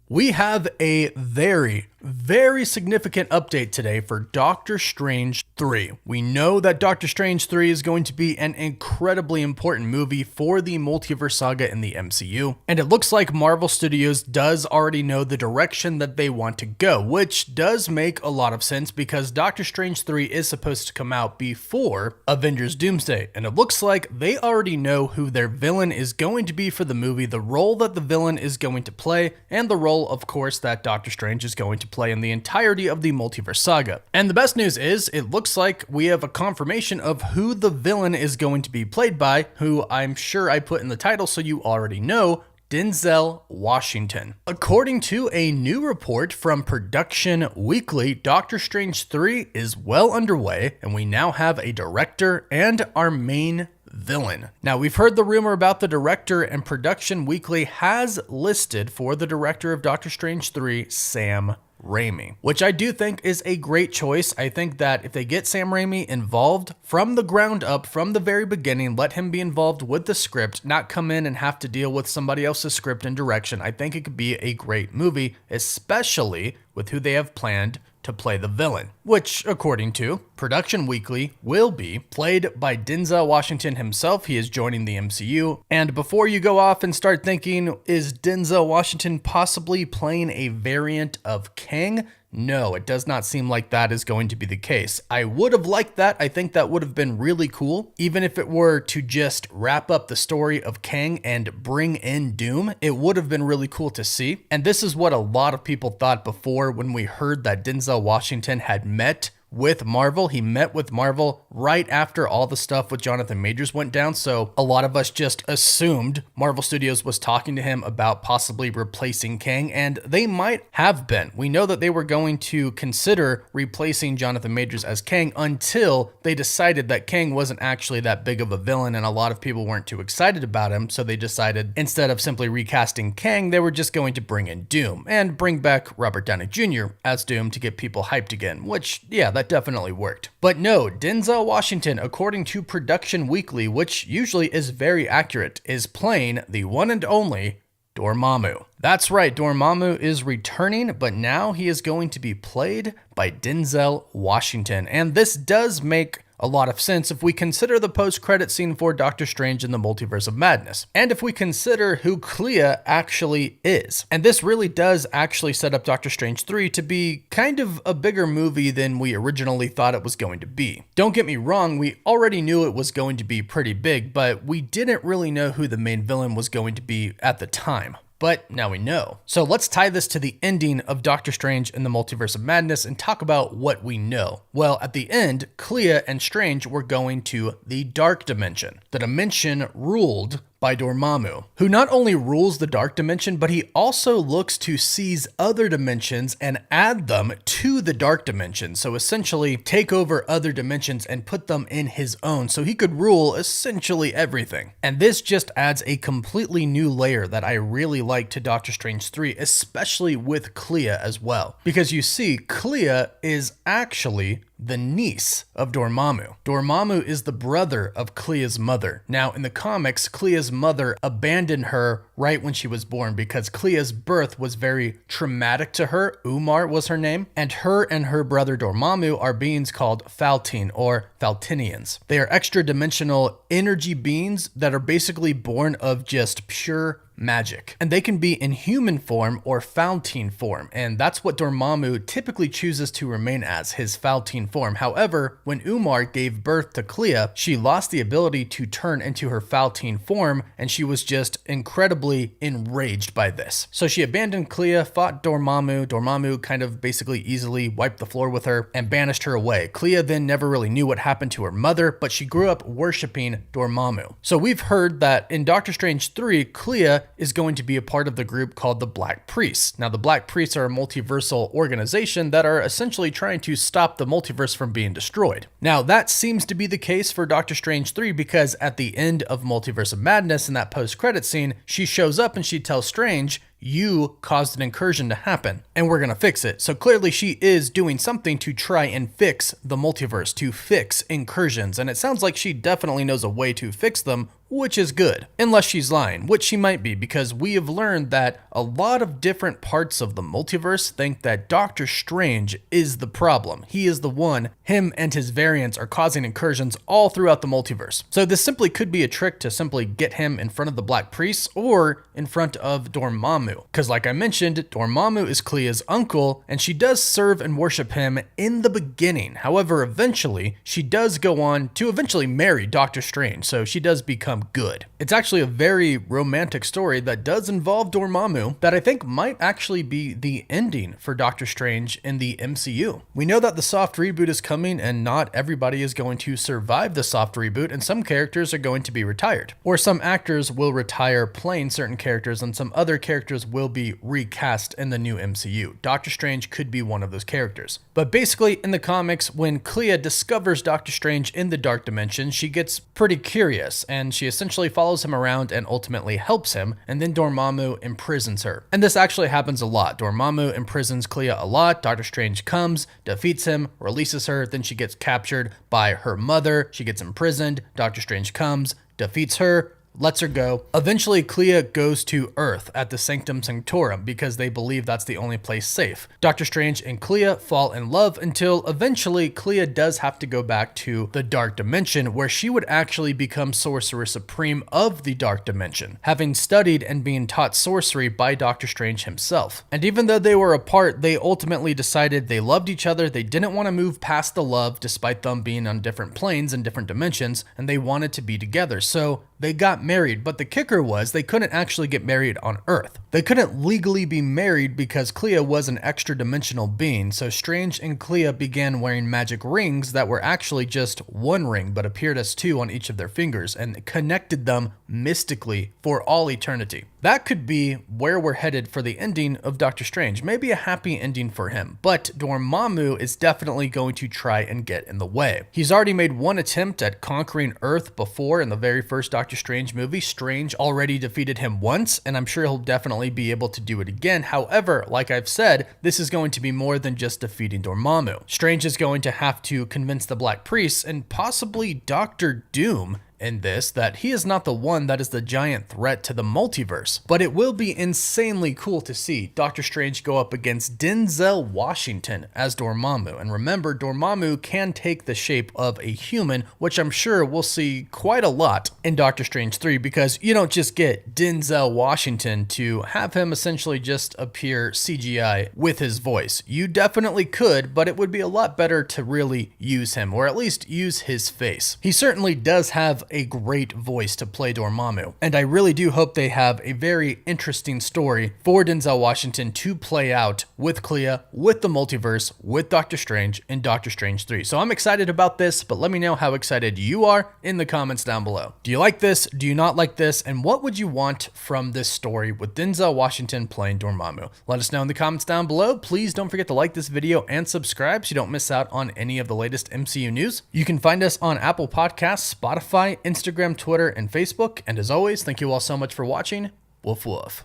We have a very, very significant update today for Doctor Strange 3. We know that Doctor Strange 3 is going to be an incredibly important movie for the multiverse saga in the MCU, and it looks like Marvel Studios does already know the direction that they want to go, which does make a lot of sense because Doctor Strange 3 is supposed to come out before Avengers Doomsday, and it looks like they already know who their villain is going to be for the movie, the role that the villain is going to play, and the role, of course, that Doctor Strange is going to play in the entirety of the multiverse saga. And the best news is, it looks like we have a confirmation of who the villain is going to be played by, who I'm sure I put in the title so you already know, Denzel Washington. According to a new report from Production Weekly, Doctor Strange 3 is well underway, and we now have a director and our main villain. Now, we've heard the rumor about the director, and Production Weekly has listed for the director of Doctor Strange 3, Sam Raimi, which I do think is a great choice. I think that if they get Sam Raimi involved from the ground up, from the very beginning, let him be involved with the script, not come in and have to deal with somebody else's script and direction, I think it could be a great movie, especially with who they have planned to play the villain, which, according to Production Weekly, will be played by Denzel Washington himself. He is joining the MCU. And before you go off and start thinking, is Denzel Washington possibly playing a variant of Kang? No, it does not seem like that is going to be the case. I would have liked that. I think that would have been really cool. Even if it were to just wrap up the story of Kang and bring in Doom, it would have been really cool to see. And this is what a lot of people thought before when we heard that Denzel Washington had met with Marvel. He met with Marvel right after all the stuff with Jonathan Majors went down, so a lot of us just assumed Marvel Studios was talking to him about possibly replacing Kang, and they might have been. We know that they were going to consider replacing Jonathan Majors as Kang until they decided that Kang wasn't actually that big of a villain, and a lot of people weren't too excited about him, so they decided instead of simply recasting Kang, they were just going to bring in Doom and bring back Robert Downey Jr. as Doom to get people hyped again, which, yeah, that definitely worked. But no, Denzel Washington, according to Production Weekly, which usually is very accurate, is playing the one and only Dormammu. That's right, Dormammu is returning, but now he is going to be played by Denzel Washington. And this does make a lot of sense if we consider the post-credit scene for Doctor Strange in the Multiverse of Madness, and if we consider who Clea actually is. And this really does actually set up Doctor Strange 3 to be kind of a bigger movie than we originally thought it was going to be. Don't get me wrong, we already knew it was going to be pretty big, but we didn't really know who the main villain was going to be at the time. But now we know. So let's tie this to the ending of Doctor Strange in the Multiverse of Madness and talk about what we know. Well, at the end, Clea and Strange were going to the Dark Dimension, the dimension ruled by Dormammu, who not only rules the Dark Dimension, but he also looks to seize other dimensions and add them to the Dark Dimension. So essentially take over other dimensions and put them in his own, so he could rule essentially everything. And this just adds a completely new layer that I really like to Doctor Strange 3, especially with Clea as well. Because you see, Clea is actually the niece of Dormammu. Dormammu is the brother of Clea's mother. Now, in the comics, Clea's mother abandoned her right when she was born because Clea's birth was very traumatic to her. Umar was her name. And her brother Dormammu are beings called Faltine or Faltinians. They are extra-dimensional energy beings that are basically born of just pure magic. And they can be in human form or Faltine form, and that's what Dormammu typically chooses to remain as, his Faltine form. However, when Umar gave birth to Clea, she lost the ability to turn into her Faltine form, and she was just incredibly enraged by this. So she abandoned Clea, fought Dormammu. Dormammu kind of basically easily wiped the floor with her and banished her away. Clea then never really knew what happened to her mother, but she grew up worshiping Dormammu. So we've heard that in Doctor Strange 3, Clea is going to be a part of the group called the Black Priests. Now, the Black Priests are a multiversal organization that are essentially trying to stop the multiverse from being destroyed. Now, that seems to be the case for Doctor Strange 3 because at the end of Multiverse of Madness in that post-credit scene, she shows up and she tells Strange, you caused an incursion to happen, and we're gonna fix it. So clearly she is doing something to try and fix the multiverse, to fix incursions, and it sounds like she definitely knows a way to fix them which is good, unless she's lying, which she might be, because we have learned that a lot of different parts of the multiverse think that Doctor Strange is the problem. He is the one. Him and his variants are causing incursions all throughout the multiverse. So this simply could be a trick to simply get him in front of the Black Priests or in front of Dormammu. Because like I mentioned, Dormammu is Clea's uncle, and she does serve and worship him in the beginning. However, eventually, she does go on to eventually marry Doctor Strange, so she does become good. It's actually a very romantic story that does involve Dormammu that I think might actually be the ending for Doctor Strange in the MCU. We know that the soft reboot is coming, and not everybody is going to survive the soft reboot, and some characters are going to be retired. Or some actors will retire playing certain characters, and some other characters will be recast in the new MCU. Doctor Strange could be one of those characters. But basically, in the comics, when Clea discovers Doctor Strange in the Dark Dimension, she gets pretty curious, and she essentially follows him around and ultimately helps him, and then Dormammu imprisons her. And this actually happens a lot. Dormammu imprisons Clea a lot. Doctor Strange comes, defeats him, releases her, then she gets captured by her mother. She gets imprisoned. Doctor Strange comes, defeats her, lets her go. Eventually, Clea goes to Earth at the Sanctum Sanctorum because they believe that's the only place safe. Doctor Strange and Clea fall in love until eventually Clea does have to go back to the Dark Dimension, where she would actually become Sorcerer Supreme of the Dark Dimension, having studied and being taught sorcery by Doctor Strange himself. And even though they were apart, they ultimately decided they loved each other. They didn't want to move past the love despite them being on different planes and different dimensions, and they wanted to be together. So they got married, but the kicker was they couldn't actually get married on Earth. They couldn't legally be married because Clea was an extra dimensional being, so Strange and Clea began wearing magic rings that were actually just one ring but appeared as two on each of their fingers and connected them mystically for all eternity. That could be where we're headed for the ending of Doctor Strange. Maybe a happy ending for him, but Dormammu is definitely going to try and get in the way. He's already made one attempt at conquering Earth before in the very first Doctor Strange movie. Strange already defeated him once, and I'm sure he'll definitely be able to do it again. However, like I've said, this is going to be more than just defeating Dormammu. Strange is going to have to convince the Black Priests and possibly Doctor Doom in this that he is not the one that is the giant threat to the multiverse. But it will be insanely cool to see Doctor Strange go up against Denzel Washington as Dormammu. And remember, Dormammu can take the shape of a human, which I'm sure we'll see quite a lot in Doctor Strange 3, because you don't just get Denzel Washington to have him essentially just appear CGI with his voice. You definitely could, but it would be a lot better to really use him, or at least use his face. He certainly does have a great voice to play Dormammu, and I really do hope they have a very interesting story for Denzel Washington to play out with Clea, with the multiverse, with Doctor Strange in Doctor Strange 3. So I'm excited about this, but let me know how excited you are in the comments down below. Do you like this? Do you not like this? And what would you want from this story with Denzel Washington playing Dormammu? Let us know in the comments down below. Please don't forget to like this video and subscribe so you don't miss out on any of the latest MCU news. You can find us on Apple Podcasts, Spotify, Instagram, Twitter, and Facebook. And as always, thank you all so much for watching. Woof woof.